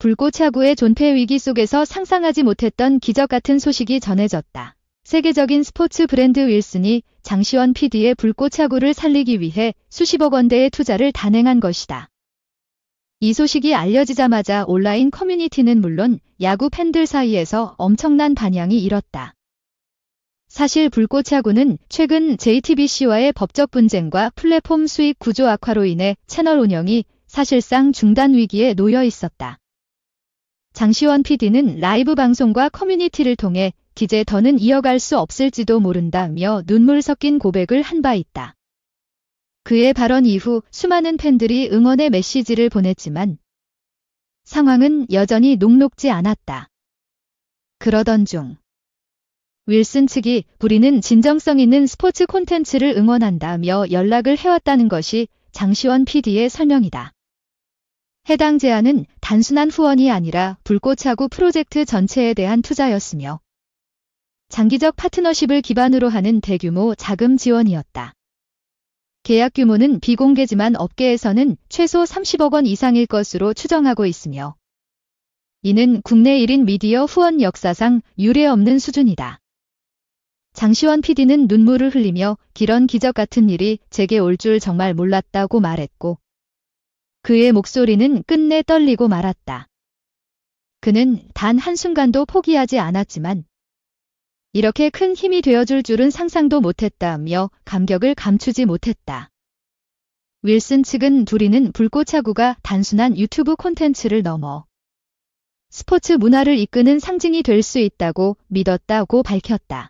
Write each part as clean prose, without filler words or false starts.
불꽃야구의 존폐 위기 속에서 상상하지 못했던 기적 같은 소식이 전해졌다. 세계적인 스포츠 브랜드 윌슨이 장시원 PD의 불꽃야구를 살리기 위해 수십억 원대의 투자를 단행한 것이다. 이 소식이 알려지자마자 온라인 커뮤니티는 물론 야구 팬들 사이에서 엄청난 반향이 일었다. 사실 불꽃야구는 최근 JTBC와의 법적 분쟁과 플랫폼 수익 구조 악화로 인해 채널 운영이 사실상 중단 위기에 놓여 있었다. 장시원 PD는 라이브 방송과 커뮤니티를 통해 기재 더는 이어갈 수 없을지도 모른다며 눈물 섞인 고백을 한 바 있다. 그의 발언 이후 수많은 팬들이 응원의 메시지를 보냈지만 상황은 여전히 녹록지 않았다. 그러던 중 윌슨 측이 우리는 진정성 있는 스포츠 콘텐츠를 응원한다며 연락을 해왔다는 것이 장시원 PD의 설명이다. 해당 제안은 단순한 후원이 아니라 불꽃야구 프로젝트 전체에 대한 투자였으며 장기적 파트너십을 기반으로 하는 대규모 자금 지원이었다. 계약 규모는 비공개지만 업계에서는 최소 30억 원 이상일 것으로 추정하고 있으며 이는 국내 1인 미디어 후원 역사상 유례없는 수준이다. 장시원 PD는 눈물을 흘리며 이런 기적 같은 일이 제게 올 줄 정말 몰랐다고 말했고 그의 목소리는 끝내 떨리고 말았다. 그는 단 한순간도 포기하지 않았지만 이렇게 큰 힘이 되어줄 줄은 상상도 못했다며 감격을 감추지 못했다. 윌슨 측은 우리는 불꽃야구가 단순한 유튜브 콘텐츠를 넘어 스포츠 문화를 이끄는 상징이 될 수 있다고 믿었다고 밝혔다.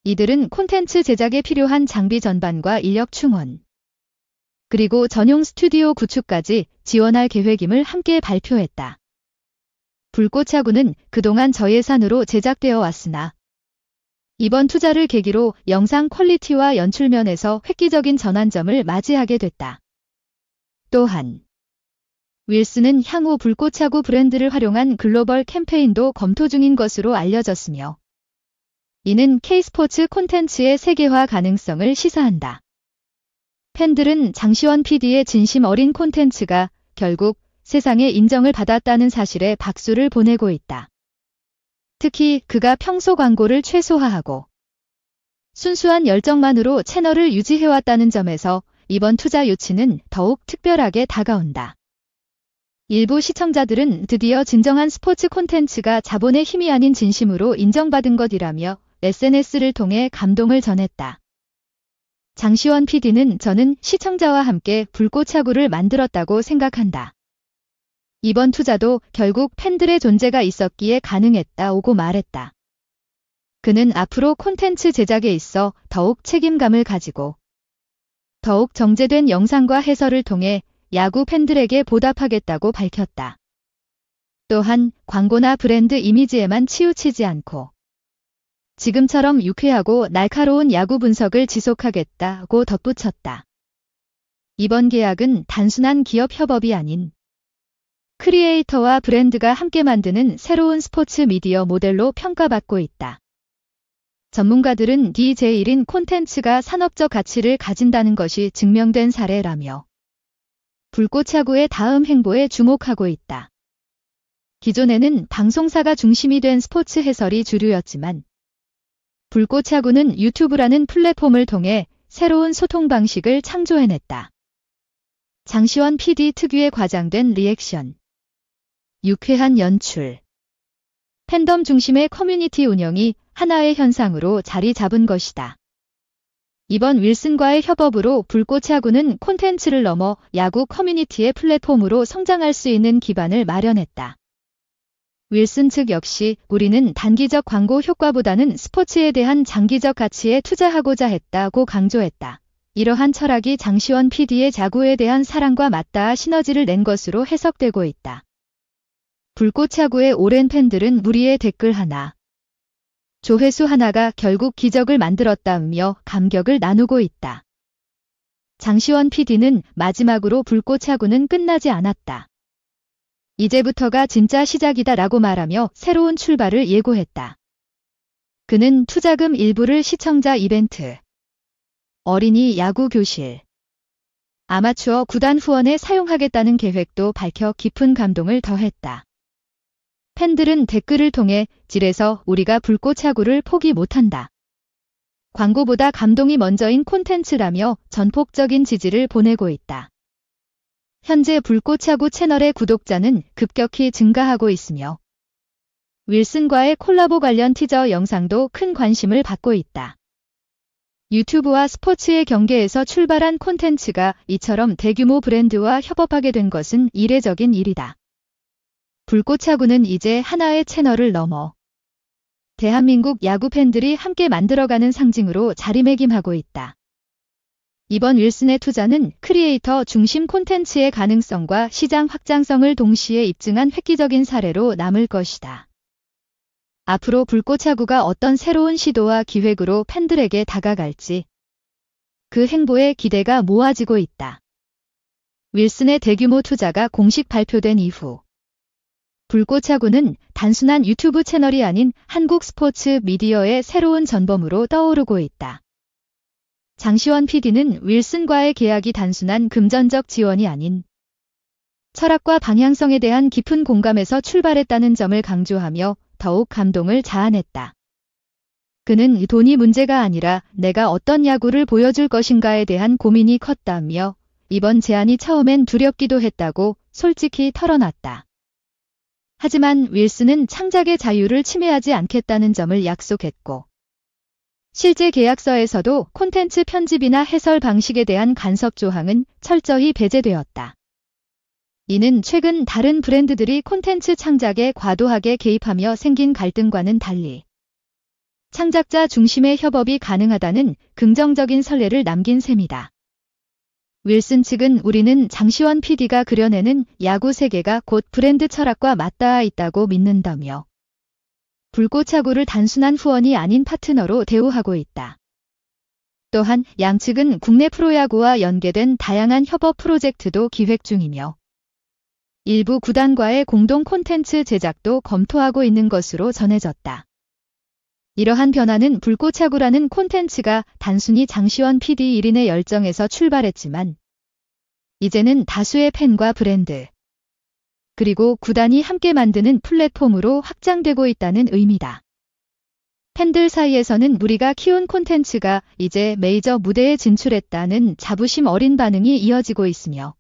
이들은 콘텐츠 제작에 필요한 장비 전반과 인력 충원, 그리고 전용 스튜디오 구축까지 지원할 계획임을 함께 발표했다. 불꽃야구는 그동안 저예산으로 제작되어 왔으나 이번 투자를 계기로 영상 퀄리티와 연출 면에서 획기적인 전환점을 맞이하게 됐다. 또한 윌슨은 향후 불꽃야구 브랜드를 활용한 글로벌 캠페인도 검토 중인 것으로 알려졌으며 이는 K스포츠 콘텐츠의 세계화 가능성을 시사한다. 팬들은 장시원 PD의 진심 어린 콘텐츠가 결국 세상의 인정을 받았다는 사실에 박수를 보내고 있다. 특히 그가 평소 광고를 최소화하고 순수한 열정만으로 채널을 유지해왔다는 점에서 이번 투자 요치는 더욱 특별하게 다가온다. 일부 시청자들은 드디어 진정한 스포츠 콘텐츠가 자본의 힘이 아닌 진심으로 인정받은 것이라며 SNS를 통해 감동을 전했다. 장시원 PD는 저는 시청자와 함께 불꽃야구를 만들었다고 생각한다. 이번 투자도 결국 팬들의 존재가 있었기에 가능했다고 말했다. 그는 앞으로 콘텐츠 제작에 있어 더욱 책임감을 가지고 더욱 정제된 영상과 해설을 통해 야구 팬들에게 보답하겠다고 밝혔다. 또한 광고나 브랜드 이미지에만 치우치지 않고 지금처럼 유쾌하고 날카로운 야구 분석을 지속하겠다고 덧붙였다. 이번 계약은 단순한 기업 협업이 아닌 크리에이터와 브랜드가 함께 만드는 새로운 스포츠 미디어 모델로 평가받고 있다. 전문가들은 DJ1인 콘텐츠가 산업적 가치를 가진다는 것이 증명된 사례라며 불꽃야구의 다음 행보에 주목하고 있다. 기존에는 방송사가 중심이 된 스포츠 해설이 주류였지만 불꽃야구는 유튜브라는 플랫폼을 통해 새로운 소통 방식을 창조해냈다. 장시원 PD 특유의 과장된 리액션, 유쾌한 연출, 팬덤 중심의 커뮤니티 운영이 하나의 현상으로 자리 잡은 것이다. 이번 윌슨과의 협업으로 불꽃야구는 콘텐츠를 넘어 야구 커뮤니티의 플랫폼으로 성장할 수 있는 기반을 마련했다. 윌슨 측 역시 우리는 단기적 광고 효과보다는 스포츠에 대한 장기적 가치에 투자하고자 했다고 강조했다. 이러한 철학이 장시원 PD의 야구에 대한 사랑과 맞닿아 시너지를 낸 것으로 해석되고 있다. 불꽃야구의 오랜 팬들은 우리의 댓글 하나, 조회수 하나가 결국 기적을 만들었다며 감격을 나누고 있다. 장시원 PD는 마지막으로 불꽃야구는 끝나지 않았다. 이제부터가 진짜 시작이다 라고 말하며 새로운 출발을 예고했다. 그는 투자금 일부를 시청자 이벤트, 어린이 야구 교실, 아마추어 구단 후원에 사용하겠다는 계획도 밝혀 깊은 감동을 더했다. 팬들은 댓글을 통해 질에서 우리가 불꽃차구를 포기 못한다. 광고보다 감동이 먼저인 콘텐츠라며 전폭적인 지지를 보내고 있다. 현재 불꽃차구 채널의 구독자는 급격히 증가하고 있으며 윌슨과의 콜라보 관련 티저 영상도 큰 관심을 받고 있다. 유튜브와 스포츠의 경계에서 출발한 콘텐츠가 이처럼 대규모 브랜드와 협업하게 된 것은 이례적인 일이다. 불꽃차구는 이제 하나의 채널을 넘어 대한민국 야구 팬들이 함께 만들어가는 상징으로 자리매김하고 있다. 이번 윌슨의 투자는 크리에이터 중심 콘텐츠의 가능성과 시장 확장성을 동시에 입증한 획기적인 사례로 남을 것이다. 앞으로 불꽃차구가 어떤 새로운 시도와 기획으로 팬들에게 다가갈지 그 행보에 기대가 모아지고 있다. 윌슨의 대규모 투자가 공식 발표된 이후 불꽃차구는 단순한 유튜브 채널이 아닌 한국 스포츠 미디어의 새로운 전범으로 떠오르고 있다. 장시원 PD는 윌슨과의 계약이 단순한 금전적 지원이 아닌 철학과 방향성에 대한 깊은 공감에서 출발했다는 점을 강조하며 더욱 감동을 자아냈다. 그는 돈이 문제가 아니라 내가 어떤 야구를 보여줄 것인가에 대한 고민이 컸다며 이번 제안이 처음엔 두렵기도 했다고 솔직히 털어놨다. 하지만 윌슨은 창작의 자유를 침해하지 않겠다는 점을 약속했고 실제 계약서에서도 콘텐츠 편집이나 해설 방식에 대한 간섭 조항은 철저히 배제되었다. 이는 최근 다른 브랜드들이 콘텐츠 창작에 과도하게 개입하며 생긴 갈등과는 달리 창작자 중심의 협업이 가능하다는 긍정적인 선례를 남긴 셈이다. 윌슨 측은 우리는 장시원 PD가 그려내는 야구 세계가 곧 브랜드 철학과 맞닿아 있다고 믿는다며 불꽃차구를 단순한 후원이 아닌 파트너로 대우하고 있다. 또한 양측은 국내 프로야구와 연계된 다양한 협업 프로젝트도 기획 중이며 일부 구단과의 공동 콘텐츠 제작도 검토하고 있는 것으로 전해졌다. 이러한 변화는 불꽃차구라는 콘텐츠가 단순히 장시원 PD 1인의 열정에서 출발했지만 이제는 다수의 팬과 브랜드 그리고 구단이 함께 만드는 플랫폼으로 확장되고 있다는 의미다. 팬들 사이에서는 우리가 키운 콘텐츠가 이제 메이저 무대에 진출했다는 자부심 어린 반응이 이어지고 있으며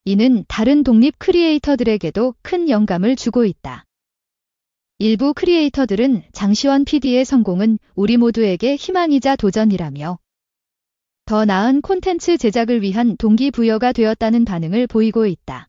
이는 다른 독립 크리에이터들에게도 큰 영감을 주고 있다. 일부 크리에이터들은 장시원 PD의 성공은 우리 모두에게 희망이자 도전이라며 더 나은 콘텐츠 제작을 위한 동기부여가 되었다는 반응을 보이고 있다.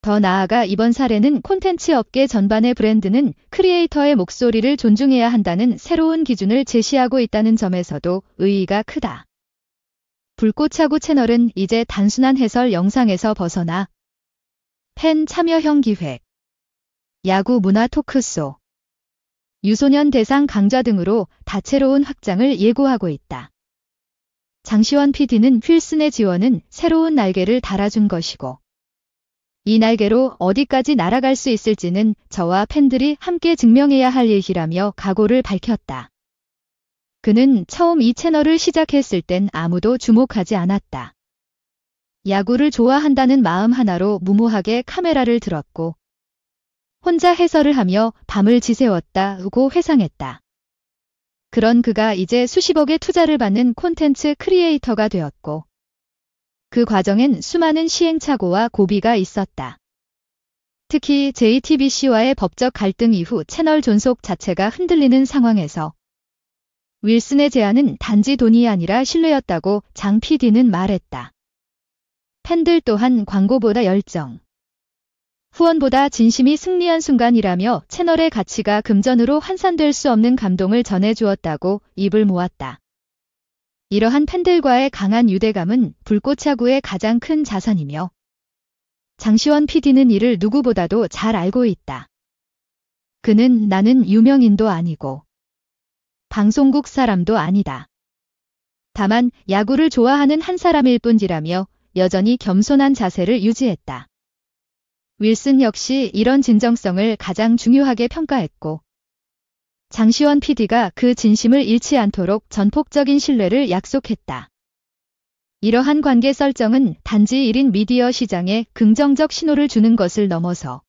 더 나아가 이번 사례는 콘텐츠 업계 전반의 브랜드는 크리에이터의 목소리를 존중해야 한다는 새로운 기준을 제시하고 있다는 점에서도 의의가 크다. 불꽃차구 채널은 이제 단순한 해설 영상에서 벗어나 팬 참여형 기획, 야구 문화 토크쇼, 유소년 대상 강좌 등으로 다채로운 확장을 예고하고 있다. 장시원 PD는 윌슨의 지원은 새로운 날개를 달아준 것이고 이 날개로 어디까지 날아갈 수 있을지는 저와 팬들이 함께 증명해야 할 일이라며 각오를 밝혔다. 그는 처음 이 채널을 시작했을 땐 아무도 주목하지 않았다. 야구를 좋아한다는 마음 하나로 무모하게 카메라를 들었고 혼자 해설을 하며 밤을 지새웠다고 회상했다. 그런 그가 이제 수십억의 투자를 받는 콘텐츠 크리에이터가 되었고 그 과정엔 수많은 시행착오와 고비가 있었다. 특히 JTBC와의 법적 갈등 이후 채널 존속 자체가 흔들리는 상황에서 윌슨의 제안은 단지 돈이 아니라 신뢰였다고 장 PD는 말했다. 팬들 또한 광고보다 열정, 후원보다 진심이 승리한 순간이라며 채널의 가치가 금전으로 환산될 수 없는 감동을 전해주었다고 입을 모았다. 이러한 팬들과의 강한 유대감은 불꽃차구의 가장 큰 자산이며 장시원 PD는 이를 누구보다도 잘 알고 있다. 그는 나는 유명인도 아니고 방송국 사람도 아니다. 다만 야구를 좋아하는 한 사람일 뿐이라며 여전히 겸손한 자세를 유지했다. 윌슨 역시 이런 진정성을 가장 중요하게 평가했고 장시원 PD가 그 진심을 잃지 않도록 전폭적인 신뢰를 약속했다. 이러한 관계 설정은 단지 1인 미디어 시장에 긍정적 신호를 주는 것을 넘어서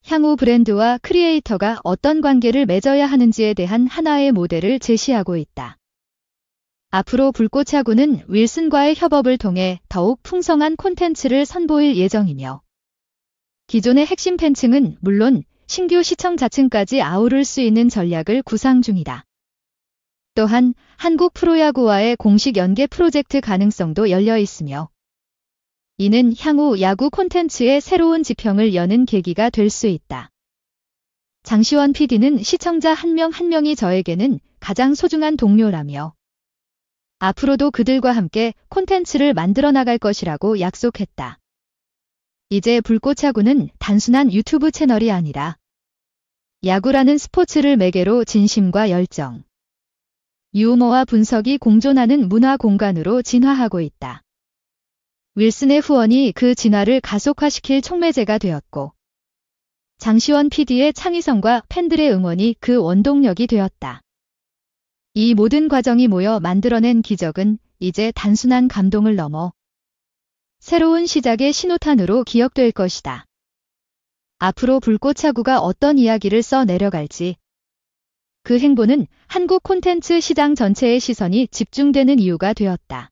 향후 브랜드와 크리에이터가 어떤 관계를 맺어야 하는지에 대한 하나의 모델을 제시하고 있다. 앞으로 불꽃차구는 윌슨과의 협업을 통해 더욱 풍성한 콘텐츠를 선보일 예정이며 기존의 핵심 팬층은 물론 신규 시청자층까지 아우를 수 있는 전략을 구상 중이다. 또한 한국 프로야구와의 공식 연계 프로젝트 가능성도 열려 있으며 이는 향후 야구 콘텐츠의 새로운 지평을 여는 계기가 될 수 있다. 장시원 PD는 시청자 한 명 한 명이 저에게는 가장 소중한 동료라며 앞으로도 그들과 함께 콘텐츠를 만들어 나갈 것이라고 약속했다. 이제 불꽃차구는 단순한 유튜브 채널이 아니라 야구라는 스포츠를 매개로 진심과 열정, 유머와 분석이 공존하는 문화 공간으로 진화하고 있다. 윌슨의 후원이 그 진화를 가속화시킬 촉매제가 되었고 장시원 PD의 창의성과 팬들의 응원이 그 원동력이 되었다. 이 모든 과정이 모여 만들어낸 기적은 이제 단순한 감동을 넘어 새로운 시작의 신호탄으로 기억될 것이다. 앞으로 불꽃차구가 어떤 이야기를 써 내려갈지 그 행보는 한국 콘텐츠 시장 전체의 시선이 집중되는 이유가 되었다.